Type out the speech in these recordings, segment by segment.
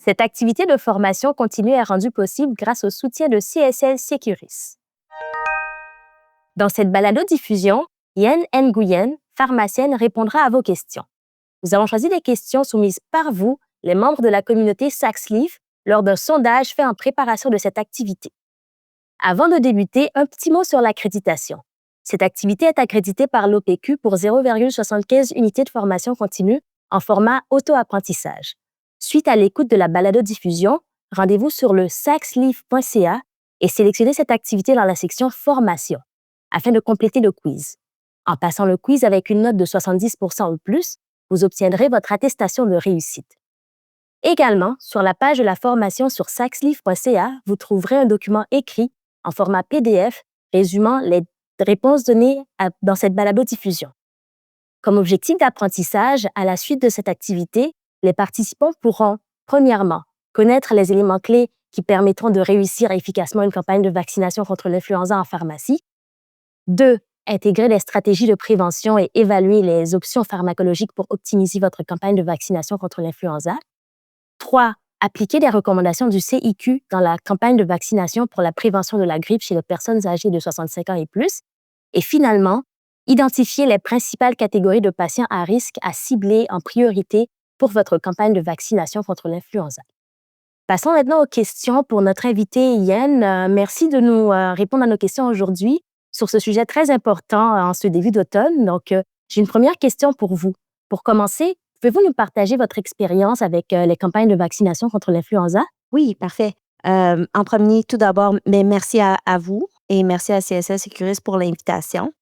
Cette activité de formation continue est rendue possible grâce au soutien de CSL Securis. Dans cette balado-diffusion, Yen Nguyen, pharmacienne, répondra à vos questions. Nous avons choisi des questions soumises par vous, les membres de la communauté SaxLeaf, lors d'un sondage fait en préparation de cette activité. Avant de débuter, un petit mot sur l'accréditation. Cette activité est accréditée par l'OPQ pour 0,75 unités de formation continue en format auto-apprentissage. Suite à l'écoute de la balado-diffusion, rendez-vous sur le saxleaf.ca et sélectionnez cette activité dans la section Formation afin de compléter le quiz. En passant le quiz avec une note de 70% ou plus, vous obtiendrez votre attestation de réussite. Également, sur la page de la formation sur saxleaf.ca, vous trouverez un document écrit en format PDF résumant les réponses données dans cette balado-diffusion. Comme objectif d'apprentissage, à la suite de cette activité, les participants pourront, premièrement, connaître les éléments clés qui permettront de réussir efficacement une campagne de vaccination contre l'influenza en pharmacie. 2. Intégrer les stratégies de prévention et évaluer les options pharmacologiques pour optimiser votre campagne de vaccination contre l'influenza. 3. Appliquer les recommandations du CIQ dans la campagne de vaccination pour la prévention de la grippe chez les personnes âgées de 65 ans et plus. Et finalement, identifier les principales catégories de patients à risque à cibler en priorité pour votre campagne de vaccination contre l'influenza. Passons maintenant aux questions pour notre invité Yen. Merci de nous répondre à nos questions aujourd'hui sur ce sujet très important en ce début d'automne. Donc, j'ai une première question pour vous. Pour commencer, pouvez-vous nous partager votre expérience avec les campagnes de vaccination contre l'influenza? Oui, parfait. En premier, tout d'abord, merci à vous et merci à CSL Securis pour l'invitation.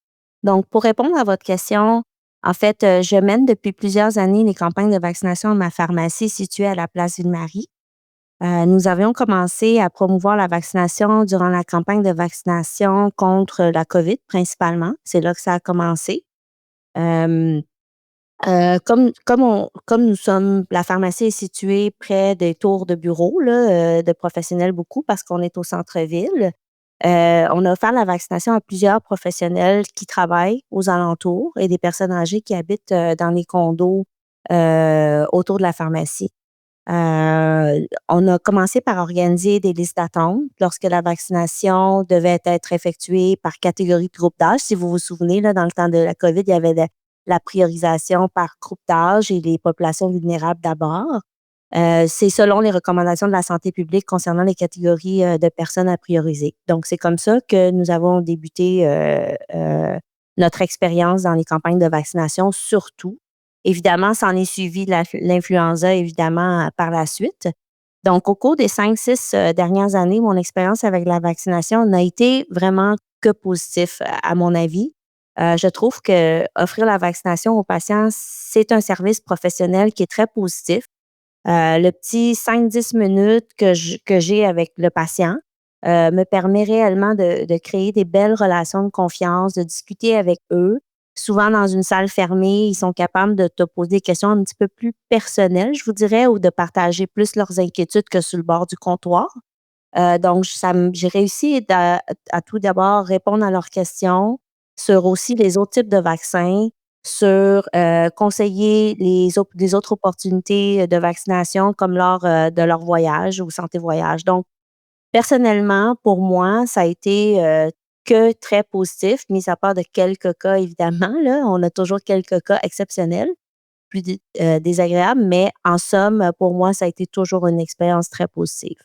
Donc, pour répondre à votre question, en fait, je mène depuis plusieurs années les campagnes de vaccination de ma pharmacie située à la place Ville-Marie. Nous avions commencé à promouvoir la vaccination durant la campagne de vaccination contre la COVID, principalement. C'est là que ça a commencé. Comme nous sommes, la pharmacie est située près des tours de bureaux là, de professionnels beaucoup parce qu'on est au centre-ville. On a offert la vaccination à plusieurs professionnels qui travaillent aux alentours et des personnes âgées qui habitent dans les condos autour de la pharmacie. On a commencé par organiser des listes d'attente lorsque la vaccination devait être effectuée par catégorie de groupe d'âge. Si vous vous souvenez, là, dans le temps de la COVID, il y avait la priorisation par groupe d'âge et les populations vulnérables d'abord. C'est selon les recommandations de la santé publique concernant les catégories de personnes à prioriser. Donc, c'est comme ça que nous avons débuté notre expérience dans les campagnes de vaccination, surtout. Évidemment, s'en est suivi l'influenza, évidemment, par la suite. Donc, au cours des 5-6 dernières années, mon expérience avec la vaccination n'a été vraiment que positif, à mon avis. Je trouve que offrir la vaccination aux patients, c'est un service professionnel qui est très positif. Le petit 5-10 minutes que j'ai avec le patient me permet réellement de créer des belles relations de confiance, de discuter avec eux. Souvent, dans une salle fermée, ils sont capables de te poser des questions un petit peu plus personnelles, je vous dirais, ou de partager plus leurs inquiétudes que sur le bord du comptoir. Donc, j'ai réussi à tout d'abord répondre à leurs questions sur aussi les autres types de vaccins, sur conseiller des autres opportunités de vaccination comme lors de leur voyage ou santé voyage. Donc, personnellement, pour moi, ça a été que très positif, mis à part de quelques cas, évidemment. Là, on a toujours quelques cas exceptionnels, plus désagréables, mais en somme, pour moi, ça a été toujours une expérience très positive.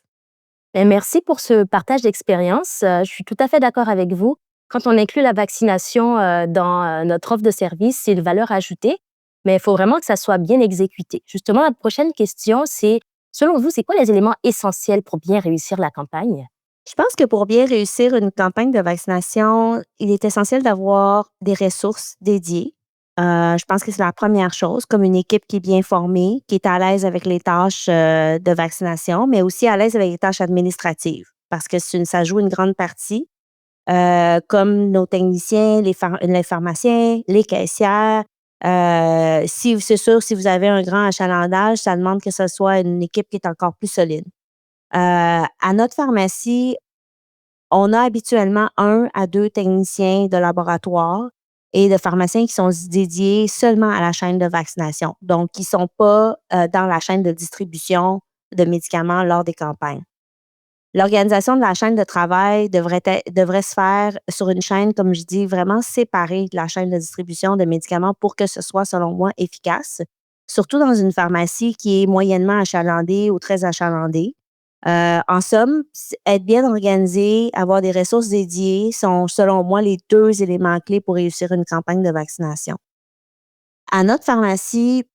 Merci pour ce partage d'expérience. Je suis tout à fait d'accord avec vous. Quand on inclut la vaccination dans notre offre de service, c'est une valeur ajoutée, mais il faut vraiment que ça soit bien exécuté. Justement, la prochaine question, c'est, selon vous, c'est quoi les éléments essentiels pour bien réussir la campagne? Je pense que pour bien réussir une campagne de vaccination, il est essentiel d'avoir des ressources dédiées. Je pense que c'est la première chose, comme une équipe qui est bien formée, qui est à l'aise avec les tâches de vaccination, mais aussi à l'aise avec les tâches administratives, parce que ça joue une grande partie, comme nos techniciens, les pharmaciens, les caissières. C'est sûr, si vous avez un grand achalandage, ça demande que ce soit une équipe qui est encore plus solide. À notre pharmacie, on a habituellement 1 à 2 techniciens de laboratoire et de pharmaciens qui sont dédiés seulement à la chaîne de vaccination. Donc, qui ne sont pas dans la chaîne de distribution de médicaments lors des campagnes. L'organisation de la chaîne de travail devrait se faire sur une chaîne, comme je dis, vraiment séparée de la chaîne de distribution de médicaments pour que ce soit, selon moi, efficace, surtout dans une pharmacie qui est moyennement achalandée ou très achalandée. En somme, être bien organisé, avoir des ressources dédiées sont, selon moi, les 2 éléments clés pour réussir une campagne de vaccination. À notre pharmacie,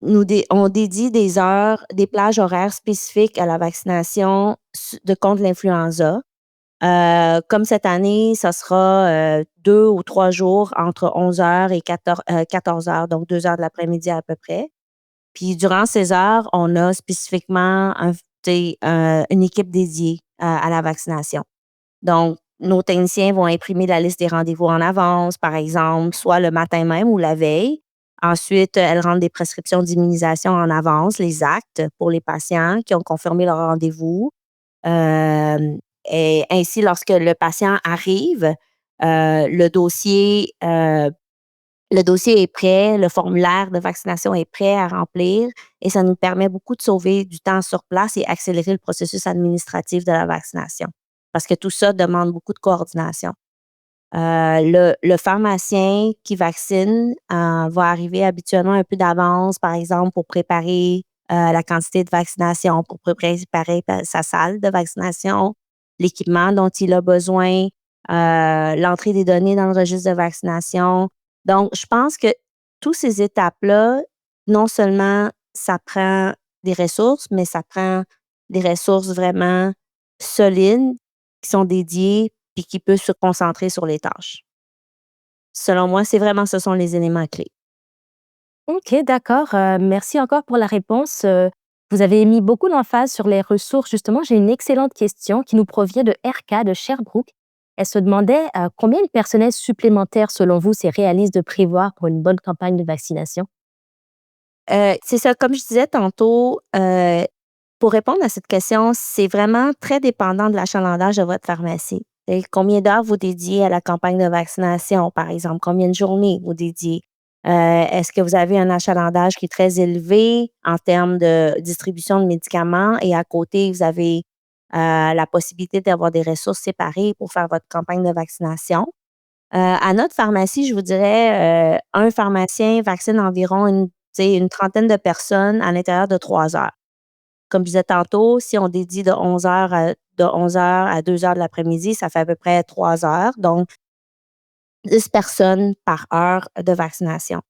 on dédie des heures, des plages horaires spécifiques à la vaccination contre l'influenza. Comme cette année, ça sera 2 ou 3 jours entre 11 heures et 14 heures, donc 2 heures de l'après-midi à peu près. Puis durant ces heures, on a spécifiquement une équipe dédiée à la vaccination. Donc, nos techniciens vont imprimer la liste des rendez-vous en avance, par exemple, soit le matin même ou la veille. Ensuite, elles rendent des prescriptions d'immunisation en avance, les actes pour les patients qui ont confirmé leur rendez-vous. Et ainsi, lorsque le patient arrive, le dossier est prêt, le formulaire de vaccination est prêt à remplir et ça nous permet beaucoup de sauver du temps sur place et accélérer le processus administratif de la vaccination parce que tout ça demande beaucoup de coordination. Le pharmacien qui vaccine va arriver habituellement un peu d'avance, par exemple, pour préparer la quantité de vaccination, pour préparer sa salle de vaccination, l'équipement dont il a besoin, l'entrée des données dans le registre de vaccination. Donc, je pense que toutes ces étapes-là, non seulement ça prend des ressources, mais ça prend des ressources vraiment solides qui sont dédiées puis qui peuvent se concentrer sur les tâches. Selon moi, ce sont les éléments clés. OK, d'accord. Merci encore pour la réponse. Vous avez mis beaucoup d'emphase sur les ressources. Justement, j'ai une excellente question qui nous provient de RK de Sherbrooke. Elle se demandait combien de personnel supplémentaire, selon vous, c'est réaliste de prévoir pour une bonne campagne de vaccination? C'est ça, comme je disais tantôt, pour répondre à cette question, c'est vraiment très dépendant de l'achalandage de votre pharmacie. Combien d'heures vous dédiez à la campagne de vaccination, par exemple? Combien de journées vous dédiez? Est-ce que vous avez un achalandage qui est très élevé en termes de distribution de médicaments et à côté, vous avez la possibilité d'avoir des ressources séparées pour faire votre campagne de vaccination? À notre pharmacie, je vous dirais, un pharmacien vaccine environ une trentaine de personnes à l'intérieur de 3 heures. Comme je disais tantôt, si on dédie de 11 heures à 2 heures de l'après-midi, ça fait à peu près 3 heures, donc 10 personnes par heure de vaccination.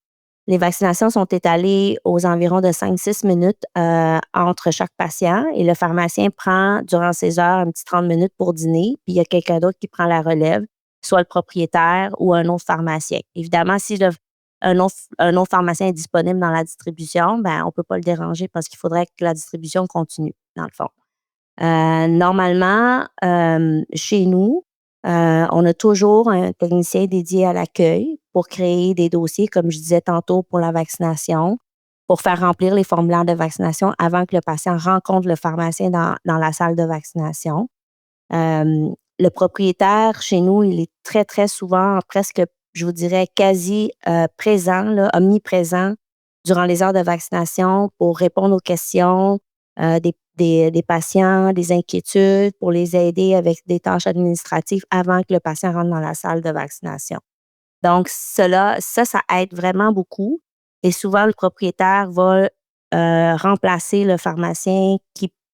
Les vaccinations sont étalées aux environs de 5-6 minutes entre chaque patient et le pharmacien prend, durant ces heures, un petit 30 minutes pour dîner, puis il y a quelqu'un d'autre qui prend la relève, soit le propriétaire ou un autre pharmacien. Évidemment, si un autre pharmacien est disponible dans la distribution, ben on ne peut pas le déranger parce qu'il faudrait que la distribution continue, dans le fond. Normalement, chez nous, on a toujours un technicien dédié à l'accueil pour créer des dossiers, comme je disais tantôt, pour la vaccination, pour faire remplir les formulaires de vaccination avant que le patient rencontre le pharmacien dans la salle de vaccination. Le propriétaire, chez nous, il est très, très souvent, presque, je vous dirais, quasi présent, là, omniprésent durant les heures de vaccination pour répondre aux questions des patients, des inquiétudes, pour les aider avec des tâches administratives avant que le patient rentre dans la salle de vaccination. Donc, ça aide vraiment beaucoup. Et souvent, le propriétaire va remplacer le pharmacien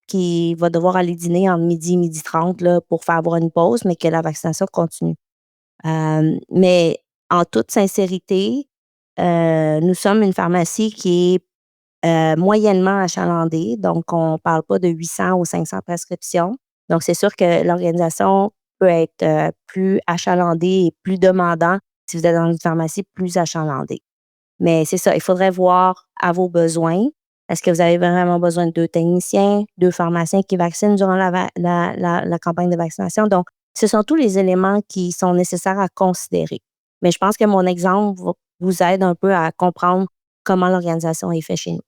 qui va devoir aller dîner entre midi 30 là, pour faire avoir une pause, mais que la vaccination continue. Mais en toute sincérité, nous sommes une pharmacie qui est moyennement achalandée, donc on ne parle pas de 800 ou 500 prescriptions. Donc, c'est sûr que l'organisation peut être plus achalandée et plus demandant si vous êtes dans une pharmacie plus achalandée. Mais c'est ça, il faudrait voir à vos besoins. Est-ce que vous avez vraiment besoin de 2 techniciens, 2 pharmaciens qui vaccinent durant la campagne de vaccination? Donc, ce sont tous les éléments qui sont nécessaires à considérer. Mais je pense que mon exemple vous aide un peu à comprendre comment l'organisation est faite chez nous.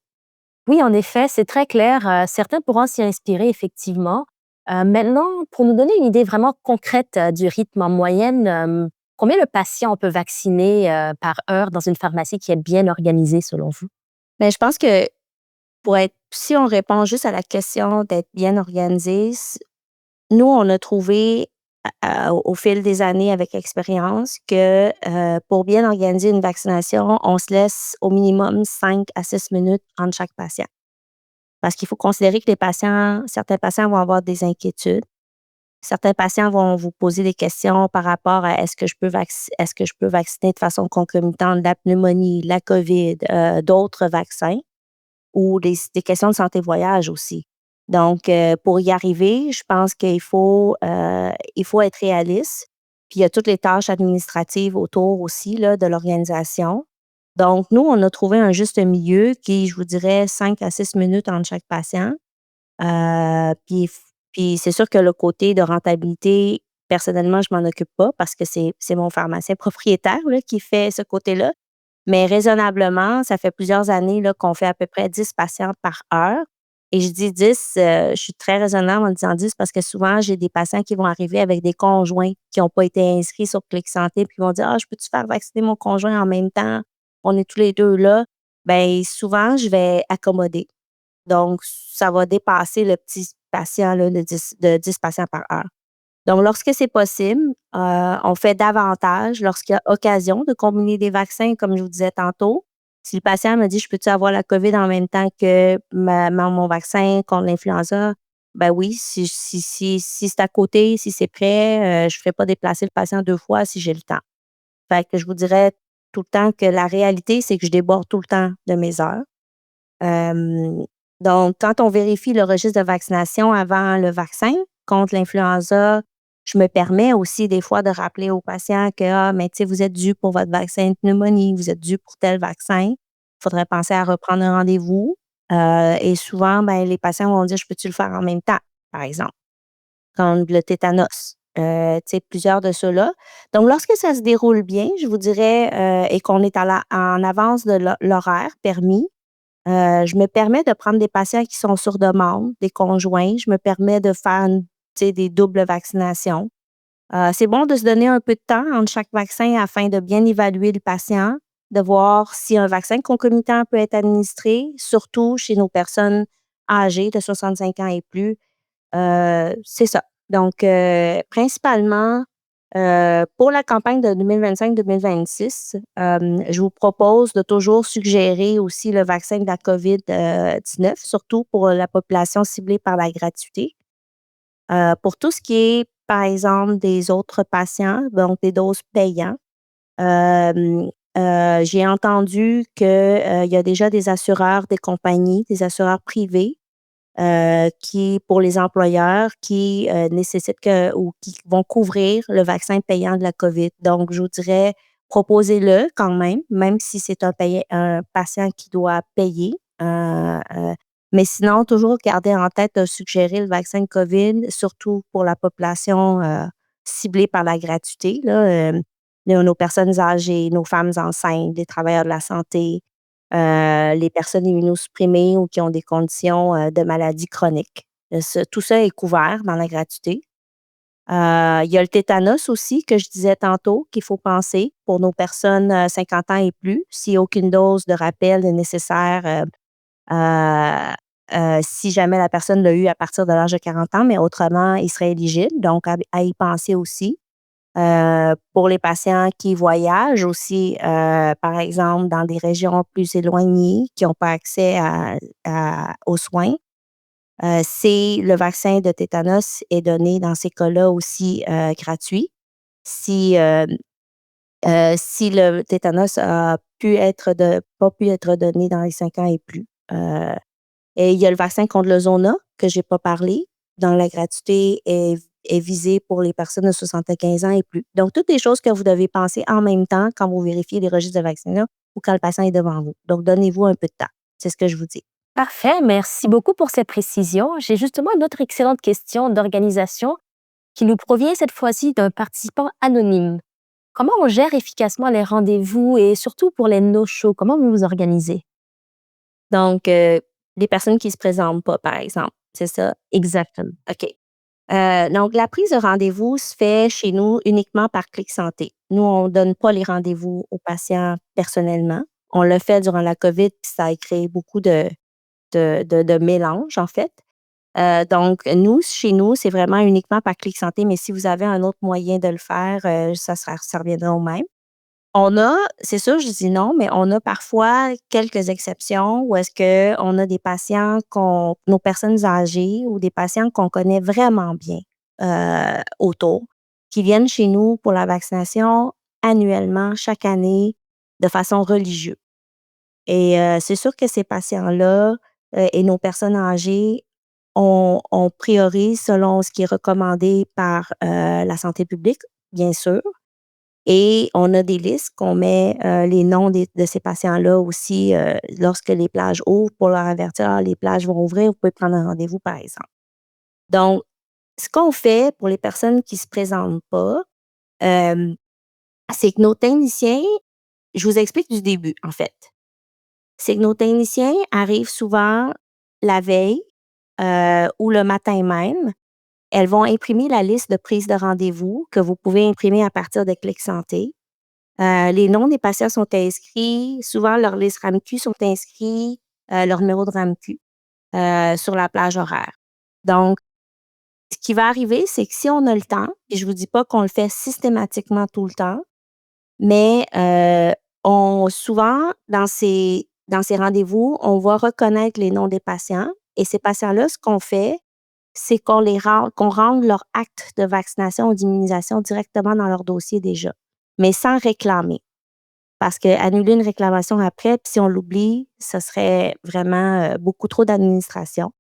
Oui, en effet, c'est très clair. Certains pourront s'y inspirer, effectivement. Maintenant, pour nous donner une idée vraiment concrète du rythme en moyenne, combien de patients on peut vacciner par heure dans une pharmacie qui est bien organisée, selon vous? Mais je pense que pour être si on répond juste à la question d'être bien organisé, nous, on a trouvé au fil des années avec expérience que pour bien organiser une vaccination, on se laisse au minimum 5 à 6 minutes entre chaque patient. Parce qu'il faut considérer que certains patients vont avoir des inquiétudes. Certains patients vont vous poser des questions par rapport à est-ce que je peux vacciner de façon concomitante la pneumonie, la COVID, d'autres vaccins ou des questions de santé voyage aussi. Donc, pour y arriver, je pense qu'il faut être réaliste. Puis il y a toutes les tâches administratives autour aussi là, de l'organisation. Donc, nous, on a trouvé un juste milieu qui, je vous dirais, 5 à 6 minutes entre chaque patient. Puis c'est sûr que le côté de rentabilité, personnellement, je m'en occupe pas parce que c'est mon pharmacien propriétaire là, qui fait ce côté-là. Mais raisonnablement, ça fait plusieurs années là, qu'on fait à peu près 10 patients par heure. Et je dis 10, je suis très raisonnable en disant 10 parce que souvent, j'ai des patients qui vont arriver avec des conjoints qui n'ont pas été inscrits sur Clic Santé puis qui vont dire: «Ah, je peux-tu faire vacciner mon conjoint en même temps? On est tous les 2 là». Bien, souvent, je vais accommoder. Donc, ça va dépasser le petit patient là, de 10 patients par heure. Donc, lorsque c'est possible, on fait davantage lorsqu'il y a occasion de combiner des vaccins, comme je vous disais tantôt. Si le patient me dit: «Je peux-tu avoir la COVID en même temps que mon vaccin contre l'influenza?» Ben oui, si c'est à côté, si c'est prêt, je ne ferai pas déplacer le patient 2 fois si j'ai le temps. Fait que je vous dirais tout le temps que la réalité, c'est que je déborde tout le temps de mes heures. Hem, donc, quand on vérifie le registre de vaccination avant le vaccin contre l'influenza, je me permets aussi des fois de rappeler aux patients que: «Ah, mais tu sais, vous êtes dû pour votre vaccin de pneumonie, vous êtes dû pour tel vaccin. Il faudrait penser à reprendre un rendez-vous». Et souvent, ben, les patients vont dire: «Je peux-tu le faire en même temps?» par exemple, comme le tétanos, tu sais, plusieurs de ceux-là. Donc, lorsque ça se déroule bien, je vous dirais, et qu'on est en avance de l'horaire permis, je me permets de prendre des patients qui sont sur demande, des conjoints. Je me permets de faire tu sais, des doubles vaccinations. C'est bon de se donner un peu de temps entre chaque vaccin afin de bien évaluer le patient, de voir si un vaccin concomitant peut être administré, surtout chez nos personnes âgées de 65 ans et plus. C'est ça. Donc, principalement, pour la campagne de 2025-2026, je vous propose de toujours suggérer aussi le vaccin de la COVID, 19, surtout pour la population ciblée par la gratuité. Pour tout ce qui est, par exemple, des autres patients, donc des doses payantes, hem, j'ai entendu que, il y a déjà des assureurs, des compagnies, des assureurs privés qui, pour les employeurs, qui nécessitent ou qui vont couvrir le vaccin payant de la COVID. Donc, je vous dirais, proposez-le quand même si c'est un patient qui doit payer. Mais sinon, toujours garder en tête de suggérer le vaccin COVID, surtout pour la population ciblée par la gratuité, là, nos personnes âgées, nos femmes enceintes, les travailleurs de la santé, les personnes immunosupprimées ou qui ont des conditions, de maladies chroniques. Tout ça est couvert dans la gratuité. Il y a le tétanos aussi que je disais tantôt qu'il faut penser pour nos personnes, 50 ans et plus. Si aucune dose de rappel est nécessaire, si jamais la personne l'a eu à partir de l'âge de 40 ans, mais autrement, il serait éligible, donc à y penser aussi. Pour les patients qui voyagent aussi, par exemple, dans des régions plus éloignées, qui n'ont pas accès aux soins, c'est le vaccin de tétanos est donné dans ces cas-là aussi, gratuit. Si, si le tétanos a pas pu être donné dans les 5 ans et plus. Et il y a le vaccin contre le zona que j'ai pas parlé, dans la gratuité est visée pour les personnes de 75 ans et plus. Donc, toutes les choses que vous devez penser en même temps quand vous vérifiez les registres de vaccination ou quand le patient est devant vous. Donc, donnez-vous un peu de temps. C'est ce que je vous dis. Parfait, merci beaucoup pour ces précisions. J'ai justement une autre excellente question d'organisation qui nous provient cette fois-ci d'un participant anonyme. Comment on gère efficacement les rendez-vous et surtout pour les no-shows? Comment vous vous organisez? Donc, les personnes qui se présentent pas, par exemple, c'est ça? Exactement. OK. Donc, la prise de rendez-vous se fait chez nous uniquement par Clic Santé. Nous, on ne donne pas les rendez-vous aux patients personnellement. On l'a fait durant la COVID, puis ça a créé beaucoup de mélange, en fait. Donc nous, chez nous, c'est vraiment uniquement par Clic Santé, mais si vous avez un autre moyen de le faire, ça reviendra au même. C'est sûr, je dis non, mais on a parfois quelques exceptions où est-ce qu'on a des patients nos personnes âgées ou des patients qu'on connaît vraiment bien, autour, qui viennent chez nous pour la vaccination annuellement, chaque année, de façon religieuse. Et c'est sûr que ces patients-là, et nos personnes âgées, on priorise selon ce qui est recommandé par, la santé publique, bien sûr. Et on a des listes qu'on met, les noms de ces patients-là aussi, lorsque les plages ouvrent pour leur avertir: «Ah, les plages vont ouvrir, vous pouvez prendre un rendez-vous», par exemple. Donc, ce qu'on fait pour les personnes qui se présentent pas, hem, c'est que nos techniciens je vous explique du début, en fait. C'est que nos techniciens arrivent souvent la veille, ou le matin même. Elles vont imprimer la liste de prise de rendez-vous que vous pouvez imprimer à partir de Clic Santé. Les noms des patients sont inscrits, souvent leurs listes RAMQ sont inscrits, leur numéro de RAMQ, sur la plage horaire. Donc, ce qui va arriver, c'est que si on a le temps, et je vous dis pas qu'on le fait systématiquement tout le temps, mais on souvent dans ces rendez-vous, on va reconnaître les noms des patients et ces patients-là, ce qu'on fait, c'est qu'on rende leur acte de vaccination ou d'immunisation directement dans leur dossier déjà, mais sans réclamer. Parce qu'annuler une réclamation après, puis si on l'oublie, ce serait vraiment, beaucoup trop d'administration.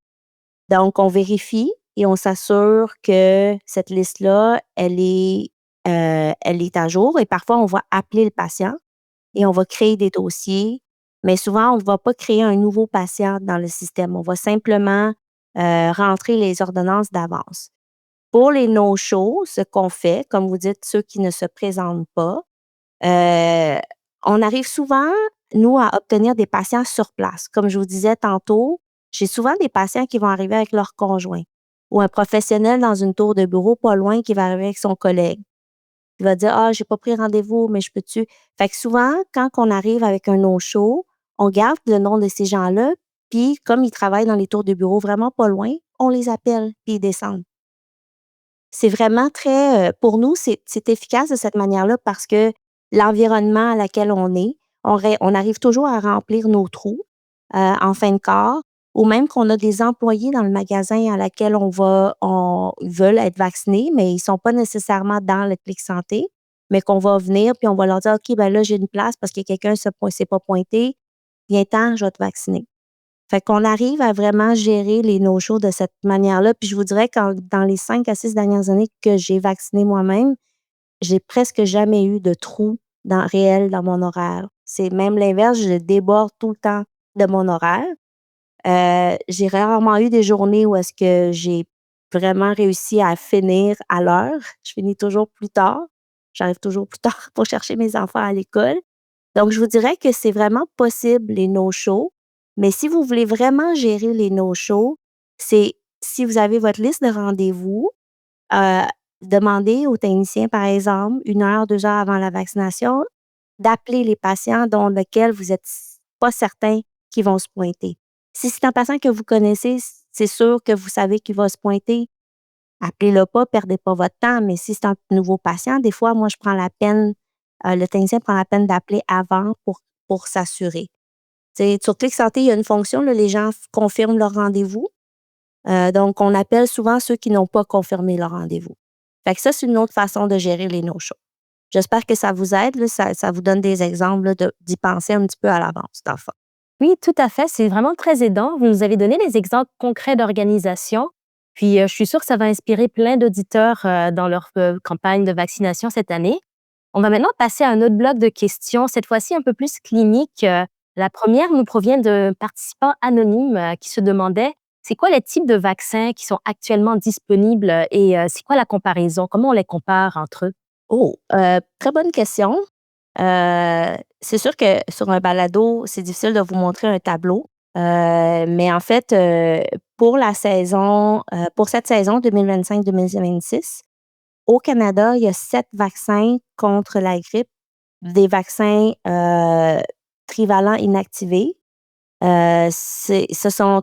Donc on vérifie et on s'assure que cette liste-là, elle est à jour et parfois on va appeler le patient et on va créer des dossiers, mais souvent on ne va pas créer un nouveau patient dans le système. On va simplement, rentrer les ordonnances d'avance. Pour les no-shows, ce qu'on fait, comme vous dites, ceux qui ne se présentent pas, Heu, on arrive souvent, nous, à obtenir des patients sur place. Comme je vous disais tantôt, j'ai souvent des patients qui vont arriver avec leur conjoint ou un professionnel dans une tour de bureau pas loin qui va arriver avec son collègue. Il va dire: «Ah, j'ai pas pris rendez-vous, mais je peux-tu?» Fait que souvent, quand on arrive avec un no-show, on garde le nom de ces gens-là, puis comme ils travaillent dans les tours de bureau vraiment pas loin, on les appelle, puis ils descendent. C'est vraiment très, pour nous, c'est efficace de cette manière-là parce que l'environnement à laquelle on est, on arrive toujours à remplir nos trous, en fin de quart ou même qu'on a des employés dans le magasin à laquelle ils veulent être vaccinés, mais ils sont pas nécessairement dans le Clic Santé, mais qu'on va venir puis on va leur dire: «OK, ben là, j'ai une place parce que quelqu'un s'est pas pointé. Viens-t'en, je vais te vacciner». Fait qu'on arrive à vraiment gérer les no-shows de cette manière-là. Puis je vous dirais que dans les 5 à 6 dernières années que j'ai vacciné moi-même, j'ai presque jamais eu de trou réel dans mon horaire. C'est même l'inverse, je déborde tout le temps de mon horaire. J'ai rarement eu des journées où est-ce que j'ai vraiment réussi à finir à l'heure. Je finis toujours plus tard. J'arrive toujours plus tard pour chercher mes enfants à l'école. Donc, je vous dirais que c'est vraiment possible, les no-shows, mais si vous voulez vraiment gérer les no-shows, c'est si vous avez votre liste de rendez-vous, heu, demandez au technicien, par exemple, 1 heure, 2 heures avant la vaccination, d'appeler les patients dont lequel vous êtes pas certain qu'ils vont se pointer. Si c'est un patient que vous connaissez, c'est sûr que vous savez qu'il va se pointer, appelez-le pas, perdez pas votre temps, mais si c'est un nouveau patient, des fois, moi, je prends la peine, le technicien prend la peine d'appeler avant pour s'assurer. Tu sais, sur Clic Santé, il y a une fonction, là, les gens confirment leur rendez-vous. Donc on appelle souvent ceux qui n'ont pas confirmé leur rendez-vous. Fait que ça, c'est une autre façon de gérer les no-shows. J'espère que ça vous aide, là, ça vous donne des exemples, là, d'y penser un petit peu à l'avance, dans le fond. Oui, tout à fait, c'est vraiment très aidant. Vous nous avez donné des exemples concrets d'organisation, puis je suis sûre que ça va inspirer plein d'auditeurs dans leur campagne de vaccination cette année. On va maintenant passer à un autre bloc de questions, cette fois-ci un peu plus clinique. La première nous provient d'un participant anonyme qui se demandait c'est quoi les types de vaccins qui sont actuellement disponibles et c'est quoi la comparaison? Comment on les compare entre eux? Oh, très bonne question. C'est sûr que sur un balado, c'est difficile de vous montrer un tableau, mais en fait, pour cette saison 2025-2026, au Canada, il y a 7 vaccins contre la grippe, des vaccins, trivalents inactivés. sont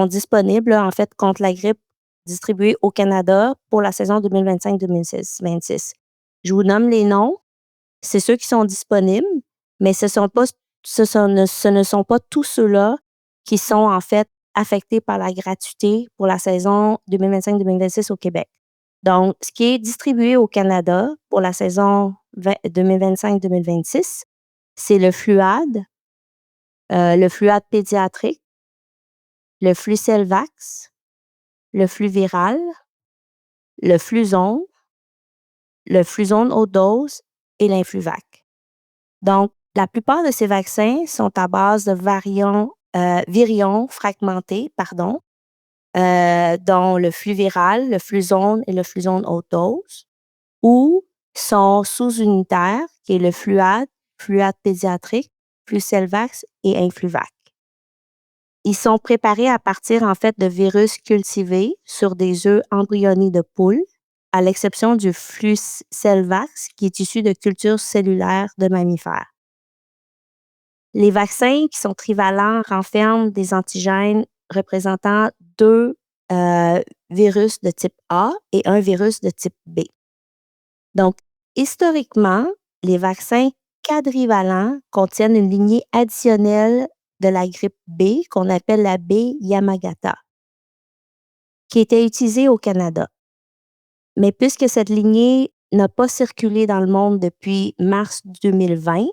disponibles, là, en fait, contre la grippe distribués au Canada pour la saison 2025-2026. Je vous nomme les noms. C'est ceux qui sont disponibles, mais ce ne sont pas tous ceux-là qui sont, en fait, affectés par la gratuité pour la saison 2025-2026 au Québec. Donc, ce qui est distribué au Canada pour la saison 2025-2026, c'est le Fluad pédiatrique, le Flucelvax, le Fluviral, le Fluzone, le Fluzone haute dose et l'Influvac. Donc, la plupart de ces vaccins sont à base de virions fragmentés, dont le Fluviral, le Fluzone et le Fluzone haute dose, ou sont sous-unitaires, qui est le Fluad pédiatrique, Flucelvax et Influvac. Ils sont préparés à partir, en fait, de virus cultivés sur des œufs embryonnés de poules, à l'exception du Flucelvax, qui est issu de cultures cellulaires de mammifères. Les vaccins qui sont trivalents renferment des antigènes représentant 2 virus de type A et un virus de type B. Donc, historiquement, les vaccins quadrivalents contiennent une lignée additionnelle de la grippe B, qu'on appelle la B Yamagata, qui était utilisée au Canada. Mais puisque cette lignée n'a pas circulé dans le monde depuis mars 2020,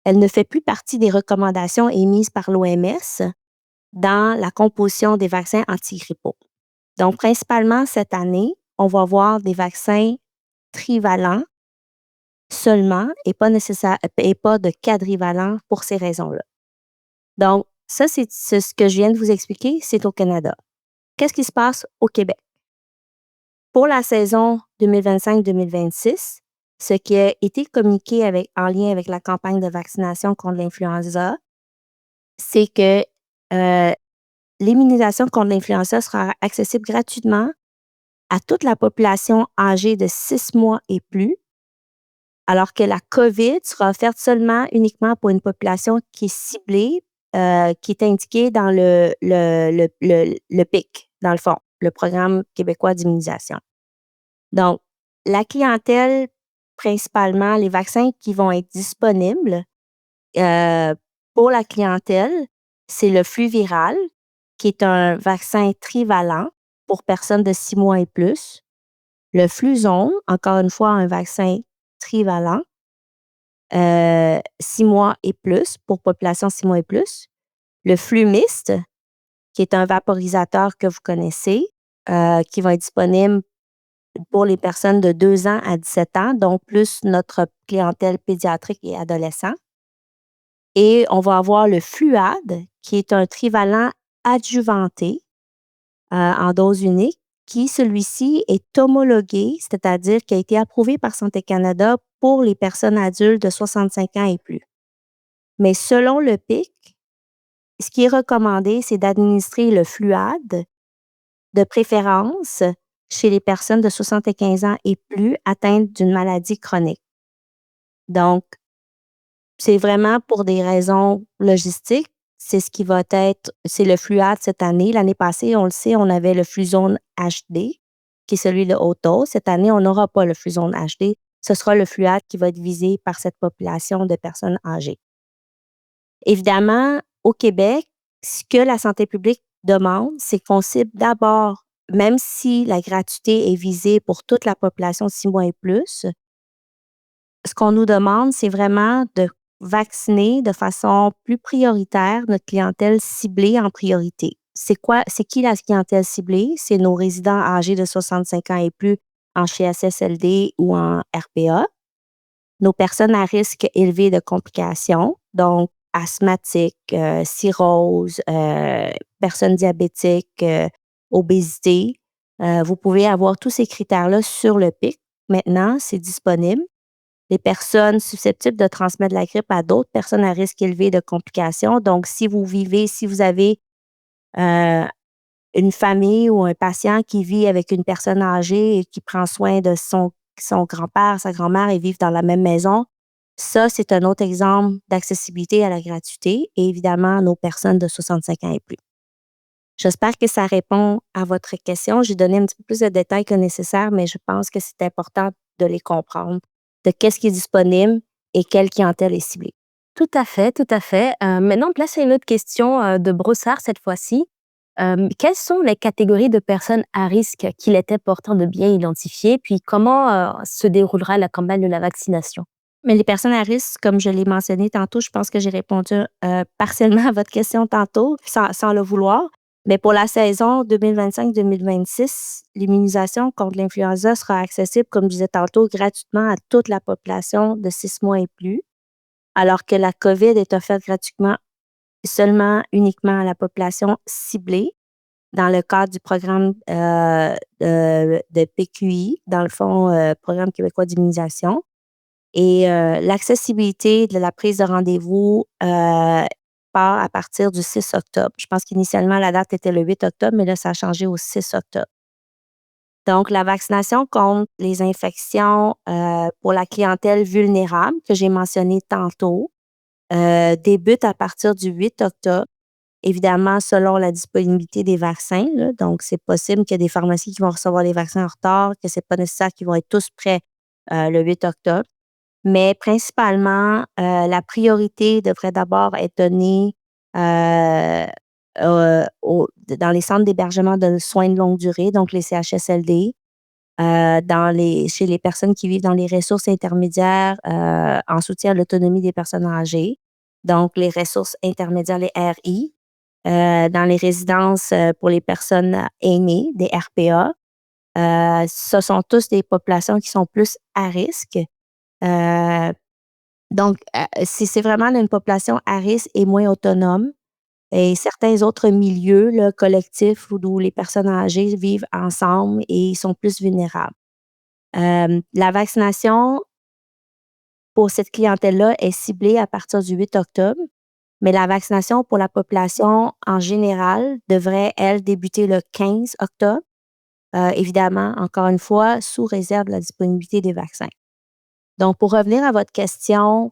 elle ne fait plus partie des recommandations émises par l'OMS dans la composition des vaccins antigrippaux. Donc, principalement cette année, on va voir des vaccins trivalents seulement et pas de quadrivalents pour ces raisons-là. Donc, ça, c'est ce que je viens de vous expliquer, c'est au Canada. Qu'est-ce qui se passe au Québec? Pour la saison 2025-2026, ce qui a été communiqué en lien avec la campagne de vaccination contre l'influenza, c'est que l'immunisation contre l'influenza sera accessible gratuitement à toute la population âgée de 6 mois et plus, alors que la COVID sera offerte uniquement pour une population qui est ciblée, qui est indiquée dans le PIC, dans le fond, le Programme québécois d'immunisation. Donc, la clientèle, principalement, les vaccins qui vont être disponibles pour la clientèle, c'est le Fluviral, qui est un vaccin trivalent pour personnes de 6 mois et plus. Le Fluzone, encore une fois, un vaccin trivalent, 6 mois et plus, pour population 6 mois et plus. Le Flumist, qui est un vaporisateur que vous connaissez, qui va être disponible pour les personnes de 2 ans à 17 ans, donc plus notre clientèle pédiatrique et adolescent. Et on va avoir le Fluad, qui est un trivalent adjuvanté en dose unique, qui, celui-ci, est homologué, c'est-à-dire qui a été approuvé par Santé Canada pour les personnes adultes de 65 ans et plus. Mais selon le PIC, ce qui est recommandé, c'est d'administrer le Fluad, de préférence chez les personnes de 75 ans et plus atteintes d'une maladie chronique. Donc, c'est vraiment pour des raisons logistiques. C'est le Fluad cette année. L'année passée, on le sait, on avait le Fluzone HD, qui est celui de haute dose. Cette année, on n'aura pas le Fluzone HD. Ce sera le Fluad qui va être visé par cette population de personnes âgées. Évidemment, au Québec, ce que la santé publique demande, c'est qu'on cible d'abord, même si la gratuité est visée pour toute la population de 6 mois et plus, ce qu'on nous demande, c'est vraiment de vacciner de façon plus prioritaire notre clientèle ciblée en priorité. C'est qui la clientèle ciblée? C'est nos résidents âgés de 65 ans et plus en CHSLD ou en RPA, nos personnes à risque élevé de complications, donc asthmatiques, cirrhose, personnes diabétiques, obésité. Vous pouvez avoir tous ces critères-là sur le PIC. Maintenant, c'est disponible. Les personnes susceptibles de transmettre la grippe à d'autres personnes à risque élevé de complications. Donc, si vous avez une famille ou un patient qui vit avec une personne âgée et qui prend soin de son grand-père, sa grand-mère et vivent dans la même maison, Ça, c'est un autre exemple d'accessibilité à la gratuité et évidemment à nos personnes de 65 ans et plus. J'espère que ça répond à votre question. J'ai donné un petit peu plus de détails que nécessaire, mais je pense que c'est important de les comprendre, de qu'est-ce qui est disponible et quelle clientèle est ciblée. Tout à fait, tout à fait. Maintenant, place à une autre question de Brossard cette fois-ci. Quelles sont les catégories de personnes à risque qu'il est important de bien identifier? Puis comment se déroulera la campagne de la vaccination? Mais les personnes à risque, comme je l'ai mentionné tantôt, je pense que j'ai répondu partiellement à votre question tantôt, sans le vouloir. Mais pour la saison 2025-2026, l'immunisation contre l'influenza sera accessible, comme je disais tantôt, gratuitement à toute la population de 6 mois et plus, alors que la COVID est offerte gratuitement uniquement à la population ciblée dans le cadre du programme de PQI, dans le fond, Programme québécois d'immunisation. Et l'accessibilité de la prise de rendez-vous part à partir du 6 octobre. Je pense qu'initialement, la date était le 8 octobre, mais là, ça a changé au 6 octobre. Donc, la vaccination contre les infections pour la clientèle vulnérable que j'ai mentionné tantôt débute à partir du 8 octobre, évidemment selon la disponibilité des vaccins, là. Donc, c'est possible qu'il y ait des pharmacies qui vont recevoir les vaccins en retard, que c'est pas nécessaire qu'ils vont être tous prêts le 8 octobre. Mais principalement, la priorité devrait d'abord être donnée, heu, dans les centres d'hébergement de soins de longue durée, donc les CHSLD, chez les personnes qui vivent dans les ressources intermédiaires, en soutien à l'autonomie des personnes âgées, donc les ressources intermédiaires, les RI, dans les résidences, pour les personnes aînées, des RPA. Ce sont tous des populations qui sont plus à risque. Heu, donc, si c'est vraiment une population à risque et moins autonome et certains autres milieux là, collectifs où les personnes âgées vivent ensemble et sont plus vulnérables. La vaccination pour cette clientèle-là est ciblée à partir du 8 octobre, mais la vaccination pour la population en général devrait, elle, débuter le 15 octobre, évidemment, encore une fois, sous réserve de la disponibilité des vaccins. Donc, pour revenir à votre question,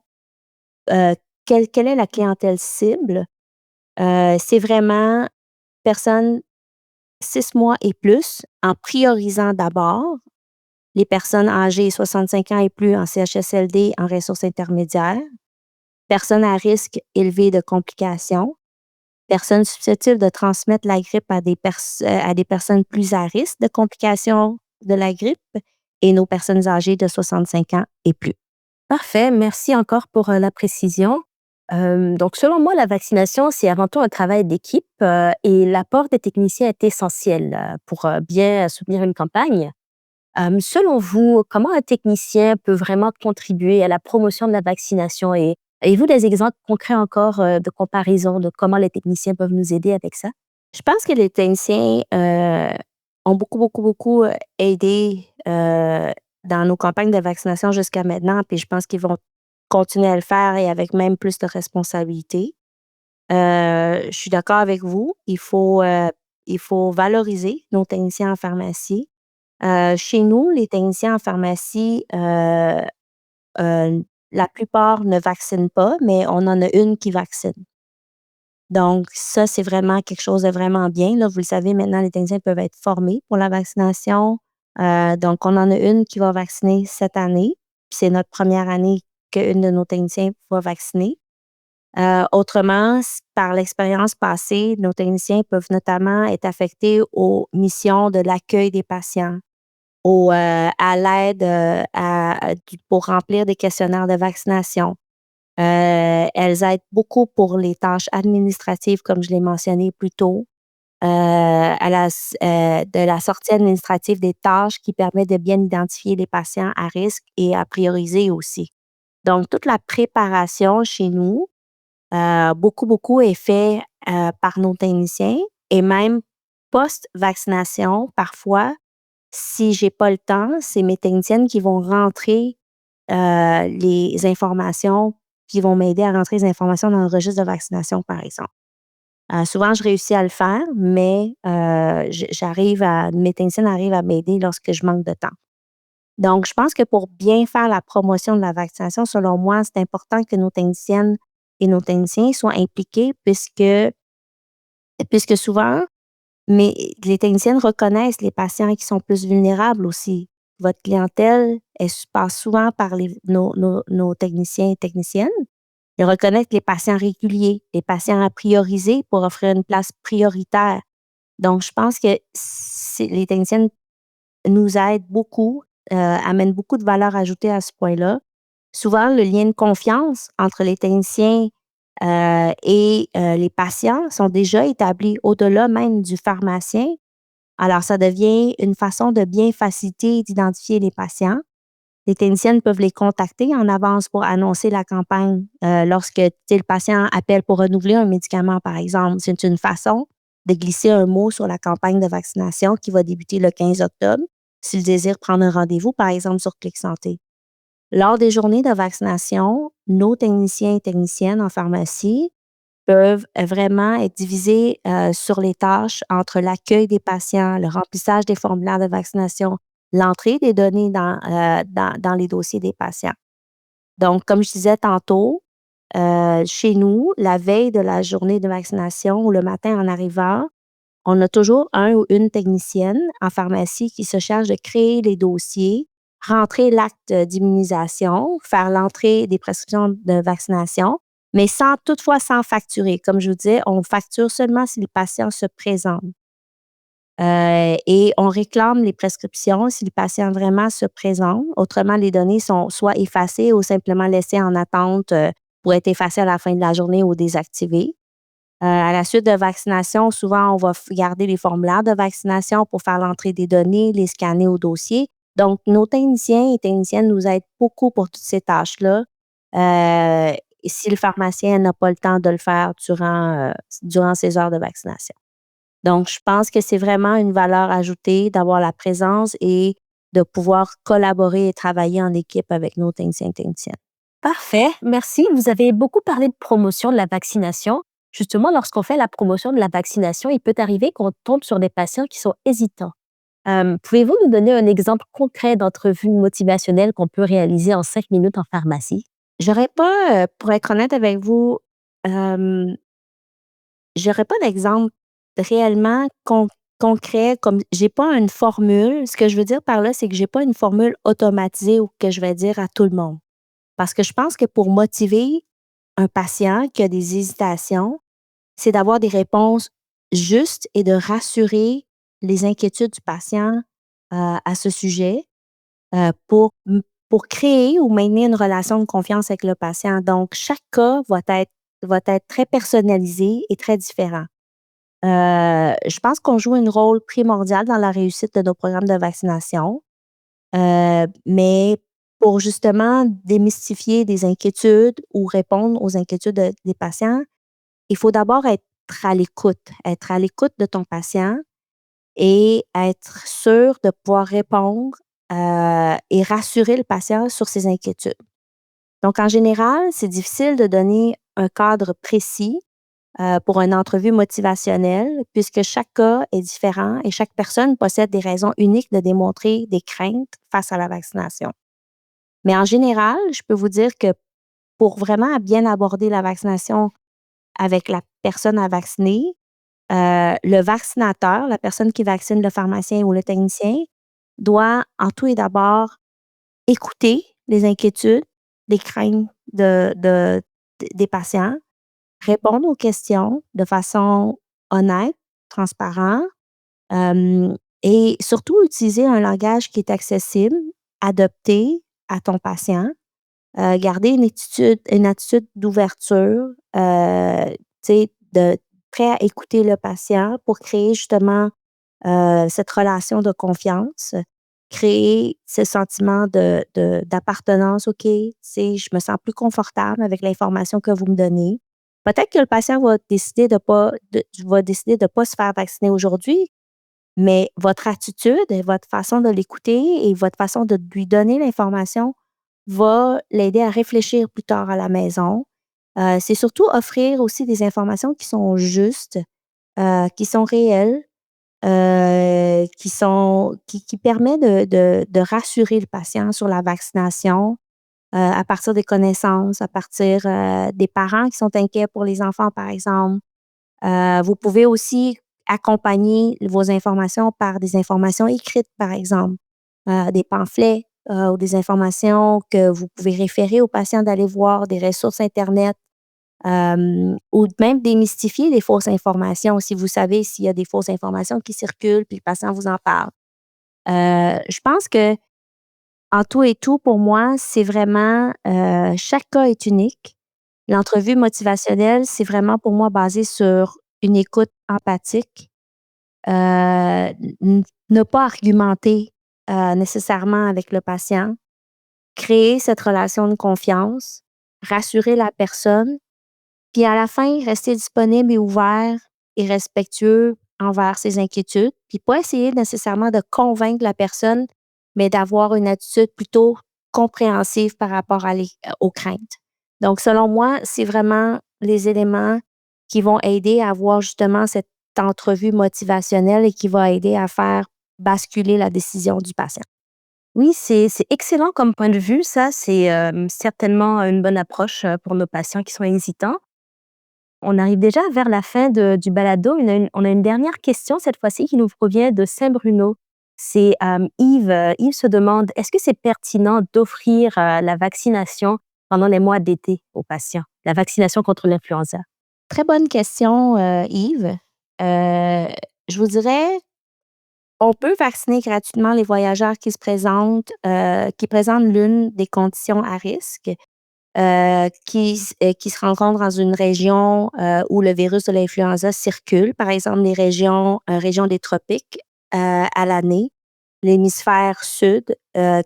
Heu, quelle est la clientèle cible? C'est vraiment personnes 6 mois et plus, en priorisant d'abord les personnes âgées 65 ans et plus en CHSLD en ressources intermédiaires, personnes à risque élevé de complications, personnes susceptibles de transmettre la grippe à des personnes plus à risque de complications de la grippe et nos personnes âgées de 65 ans et plus. Parfait, merci encore pour la précision. Donc, selon moi, la vaccination, c'est avant tout un travail d'équipe et l'apport des techniciens est essentiel pour bien soutenir une campagne. Selon vous, comment un technicien peut vraiment contribuer à la promotion de la vaccination et avez-vous des exemples concrets encore de comparaison de comment les techniciens peuvent nous aider avec ça? Je pense que les techniciens, ont beaucoup, beaucoup, beaucoup, aidé, dans nos campagnes de vaccination jusqu'à maintenant, puis je pense qu'ils vont continuer à le faire et avec même plus de responsabilité. Je suis d'accord avec vous, il faut valoriser nos techniciens en pharmacie. Chez nous, les techniciens en pharmacie, la plupart ne vaccinent pas, mais on en a une qui vaccine. Donc ça, c'est vraiment quelque chose de vraiment bien, là. Vous le savez maintenant, les techniciens peuvent être formés pour la vaccination. Donc on en a une qui va vacciner cette année. Puis c'est notre première année qu'une de nos techniciens va vacciner. Autrement, par l'expérience passée, nos techniciens peuvent notamment être affectés aux missions de l'accueil des patients, à l'aide, pour remplir des questionnaires de vaccination. Elles aident beaucoup pour les tâches administratives, comme je l'ai mentionné plus tôt, de la sortie administrative des tâches qui permet de bien identifier les patients à risque et à prioriser aussi. Donc toute la préparation chez nous, beaucoup, beaucoup est fait, par nos techniciens et même post-vaccination, parfois, si j'ai pas le temps, c'est mes techniciennes qui vont rentrer, les informations, qui vont m'aider à rentrer les informations dans le registre de vaccination, par exemple. Souvent, je réussis à le faire, mais mes techniciennes arrivent à m'aider lorsque je manque de temps. Donc, je pense que pour bien faire la promotion de la vaccination, selon moi, c'est important que nos techniciennes et nos techniciens soient impliqués puisque souvent, mais les techniciennes reconnaissent les patients qui sont plus vulnérables aussi. Votre clientèle, passe souvent par nos techniciens et techniciennes. Ils reconnaissent les patients réguliers, les patients à prioriser pour offrir une place prioritaire. Donc, je pense que les techniciennes nous aident beaucoup, amènent beaucoup de valeur ajoutée à ce point-là. Souvent, le lien de confiance entre les techniciens et les patients sont déjà établis au-delà même du pharmacien. Alors, ça devient une façon de bien faciliter et d'identifier les patients. Les techniciennes peuvent les contacter en avance pour annoncer la campagne lorsque le patient appelle pour renouveler un médicament, par exemple. C'est une façon de glisser un mot sur la campagne de vaccination qui va débuter le 15 octobre s'il désire prendre un rendez-vous, par exemple, sur Clic Santé. Lors des journées de vaccination, nos techniciens et techniciennes en pharmacie peuvent vraiment être divisés sur les tâches entre l'accueil des patients, le remplissage des formulaires de vaccination, l'entrée des données dans les dossiers des patients. Donc, comme je disais tantôt, chez nous, la veille de la journée de vaccination ou le matin en arrivant, on a toujours un ou une technicienne en pharmacie qui se charge de créer les dossiers, rentrer l'acte d'immunisation, faire l'entrée des prescriptions de vaccination, mais toutefois sans facturer. Comme je vous disais, on facture seulement si le patient se présente. Et on réclame les prescriptions si le patient vraiment se présente. Autrement, les données sont soit effacées ou simplement laissées en attente pour être effacées à la fin de la journée ou désactivées. À la suite de vaccination, souvent, on va garder les formulaires de vaccination pour faire l'entrée des données, les scanner au dossier. Donc, nos techniciens et techniciennes nous aident beaucoup pour toutes ces tâches-là. Si le pharmacien n'a pas le temps de le faire durant ces heures de vaccination. Donc, je pense que c'est vraiment une valeur ajoutée d'avoir la présence et de pouvoir collaborer et travailler en équipe avec nos techniciens et techniciennes. Parfait, merci. Vous avez beaucoup parlé de promotion de la vaccination. Justement, lorsqu'on fait la promotion de la vaccination, il peut arriver qu'on tombe sur des patients qui sont hésitants. Pouvez-vous nous donner un exemple concret d'entrevue motivationnelle qu'on peut réaliser en 5 minutes en pharmacie? J'aurais pas, pour être honnête avec vous, euh, j'aurais pas d'exemple réellement concret, comme j'ai pas une formule. Ce que je veux dire par là, c'est que j'ai pas une formule automatisée ou que je vais dire à tout le monde. Parce que je pense que pour motiver un patient qui a des hésitations, c'est d'avoir des réponses justes et de rassurer les inquiétudes du patient à ce sujet pour créer ou maintenir une relation de confiance avec le patient. Donc, chaque cas va être très personnalisé et très différent. Je pense qu'on joue un rôle primordial dans la réussite de nos programmes de vaccination, mais pour justement démystifier des inquiétudes ou répondre aux inquiétudes des patients, il faut d'abord être à l'écoute de ton patient et être sûr de pouvoir répondre et rassurer le patient sur ses inquiétudes. Donc, en général, c'est difficile de donner un cadre précis pour une entrevue motivationnelle, puisque chaque cas est différent et chaque personne possède des raisons uniques de démontrer des craintes face à la vaccination. Mais en général, je peux vous dire que pour vraiment bien aborder la vaccination avec la personne à vacciner, le vaccinateur, la personne qui vaccine, le pharmacien ou le technicien, doit en tout et d'abord écouter les inquiétudes, les craintes des patients, répondre aux questions de façon honnête, transparente, et surtout utiliser un langage qui est accessible, adapté à ton patient, garder une attitude d'ouverture, tu sais, prêt à écouter le patient pour créer justement cette relation de confiance, créer ce sentiment d'appartenance. OK, je me sens plus confortable avec l'information que vous me donnez. Peut-être que le patient va décider de pas se faire vacciner aujourd'hui, mais votre attitude et votre façon de l'écouter et votre façon de lui donner l'information va l'aider à réfléchir plus tard à la maison. C'est surtout offrir aussi des informations qui sont justes, qui sont réelles, qui permet de rassurer le patient sur la vaccination, à partir des connaissances, à partir, des parents qui sont inquiets pour les enfants, par exemple. Vous pouvez aussi accompagner vos informations par des informations écrites, par exemple, des pamphlets, ou des informations que vous pouvez référer aux patients d'aller voir, des ressources internet, ou même démystifier les fausses informations si vous savez s'il y a des fausses informations qui circulent puis le patient vous en parle. Je pense que en tout et tout, pour moi, c'est vraiment, chaque cas est unique. L'entrevue motivationnelle, c'est vraiment pour moi basé sur une écoute empathique, ne pas argumenter, nécessairement avec le patient, créer cette relation de confiance, rassurer la personne, puis à la fin, rester disponible et ouvert et respectueux envers ses inquiétudes, puis pas essayer nécessairement de convaincre la personne, mais d'avoir une attitude plutôt compréhensive par rapport aux craintes. Donc, selon moi, c'est vraiment les éléments qui vont aider à avoir justement cette entrevue motivationnelle et qui va aider à faire basculer la décision du patient. Oui, c'est excellent comme point de vue, ça. C'est certainement une bonne approche pour nos patients qui sont hésitants. On arrive déjà vers la fin du balado. On a une dernière question cette fois-ci qui nous provient de Saint-Bruno. C'est Yves. Yves se demande, est-ce que c'est pertinent d'offrir la vaccination pendant les mois d'été aux patients, la vaccination contre l'influenza? Très bonne question, Yves. Je vous dirais, on peut vacciner gratuitement les voyageurs qui présentent l'une des conditions à risque, qui se rencontrent dans une région, où le virus de l'influenza circule, par exemple les régions des tropiques, à l'année, l'hémisphère sud,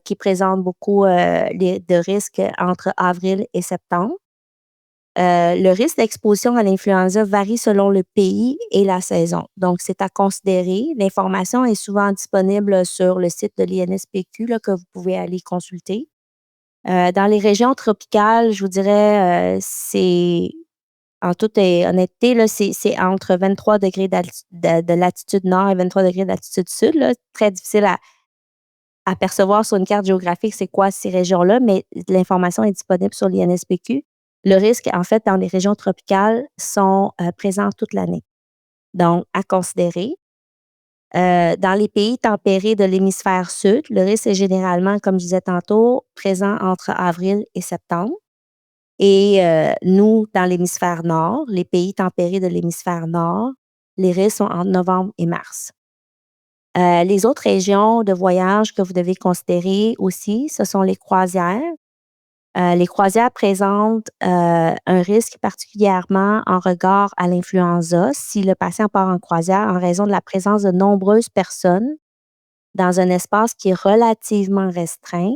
qui présente beaucoup, de risques entre avril et septembre. Le risque d'exposition à l'influenza varie selon le pays et la saison. Donc, c'est à considérer. L'information est souvent disponible sur le site de l'INSPQ là, que vous pouvez aller consulter. Dans les régions tropicales, je vous dirais, c'est en toute honnêteté, là, c'est entre 23 degrés de latitude nord et 23 degrés de latitude sud. Là. Très difficile à percevoir sur une carte géographique c'est quoi ces régions-là, mais l'information est disponible sur l'INSPQ. Le risque, en fait, dans les régions tropicales, sont présents toute l'année. Donc, à considérer. Dans les pays tempérés de l'hémisphère sud, le risque est généralement, comme je disais tantôt, présent entre avril et septembre. Et nous, dans l'hémisphère nord, les pays tempérés de l'hémisphère nord, les risques sont entre novembre et mars. Les autres régions de voyage que vous devez considérer aussi, ce sont les croisières. Les croisières présentent un risque particulièrement en regard à l'influenza si le patient part en croisière en raison de la présence de nombreuses personnes dans un espace qui est relativement restreint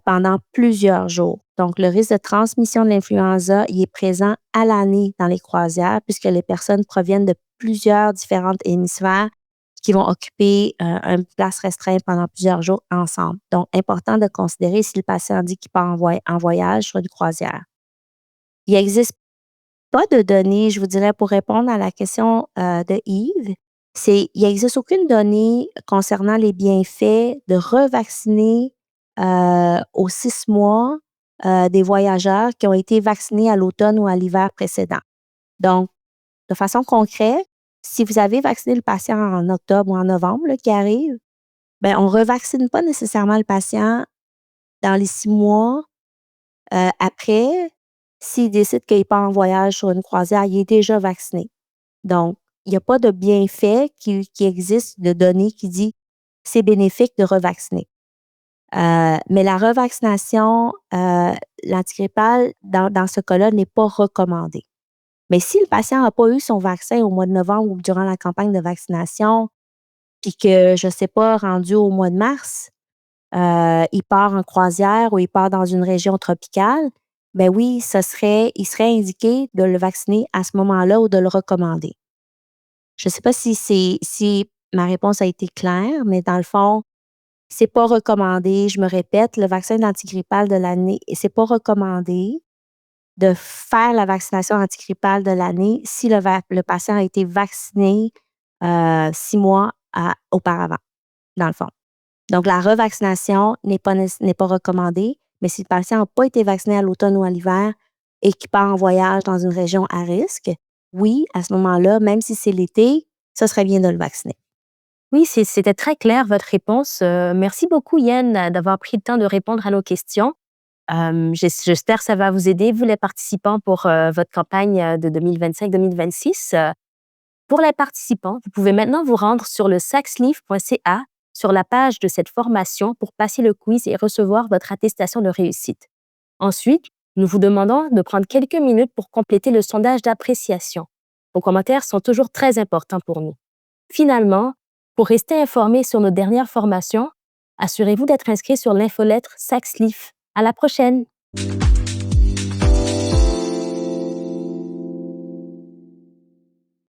pendant plusieurs jours. Donc, le risque de transmission de l'influenza, il est présent à l'année dans les croisières puisque les personnes proviennent de plusieurs différentes hémisphères qui vont occuper une place restreinte pendant plusieurs jours ensemble. Donc, important de considérer si le patient dit qu'il part en voyage sur une croisière. Il n'existe pas de données, je vous dirais, pour répondre à la question de Yves. Il n'existe aucune donnée concernant les bienfaits de revacciner aux 6 mois des voyageurs qui ont été vaccinés à l'automne ou à l'hiver précédent. Donc, de façon concrète, si vous avez vacciné le patient en octobre ou en novembre là, qui arrive, ben on ne revaccine pas nécessairement le patient dans les 6 mois après. S'il décide qu'il part en voyage sur une croisière, il est déjà vacciné. Donc, il n'y a pas de bienfait qui existe de données qui dit c'est bénéfique de revacciner. Mais la revaccination, l'antigrippale, dans ce cas-là, n'est pas recommandée. Mais si le patient n'a pas eu son vaccin au mois de novembre ou durant la campagne de vaccination, puis que, je ne sais pas, rendu au mois de mars, il part en croisière ou il part dans une région tropicale, ben oui, il serait indiqué de le vacciner à ce moment-là ou de le recommander. Je ne sais pas si ma réponse a été claire, mais dans le fond, c'est pas recommandé. Je me répète, le vaccin d'antigrippal de l'année, c'est pas recommandé de faire la vaccination antigrippale de l'année si le patient a été vacciné 6 mois auparavant, dans le fond. Donc, la revaccination n'est pas recommandée, mais si le patient n'a pas été vacciné à l'automne ou à l'hiver et qu'il part en voyage dans une région à risque, oui, à ce moment-là, même si c'est l'été, ça serait bien de le vacciner. Oui, c'était très clair votre réponse. Merci beaucoup, Yann, d'avoir pris le temps de répondre à nos questions. J'espère que ça va vous aider, vous les participants, pour votre campagne de 2025-2026. Pour les participants, vous pouvez maintenant vous rendre sur le sacsleaf.ca sur la page de cette formation pour passer le quiz et recevoir votre attestation de réussite. Ensuite, nous vous demandons de prendre quelques minutes pour compléter le sondage d'appréciation. Vos commentaires sont toujours très importants pour nous. Finalement, pour rester informé sur nos dernières formations, assurez-vous d'être inscrit sur l'infolettre SacsLeaf. À la prochaine!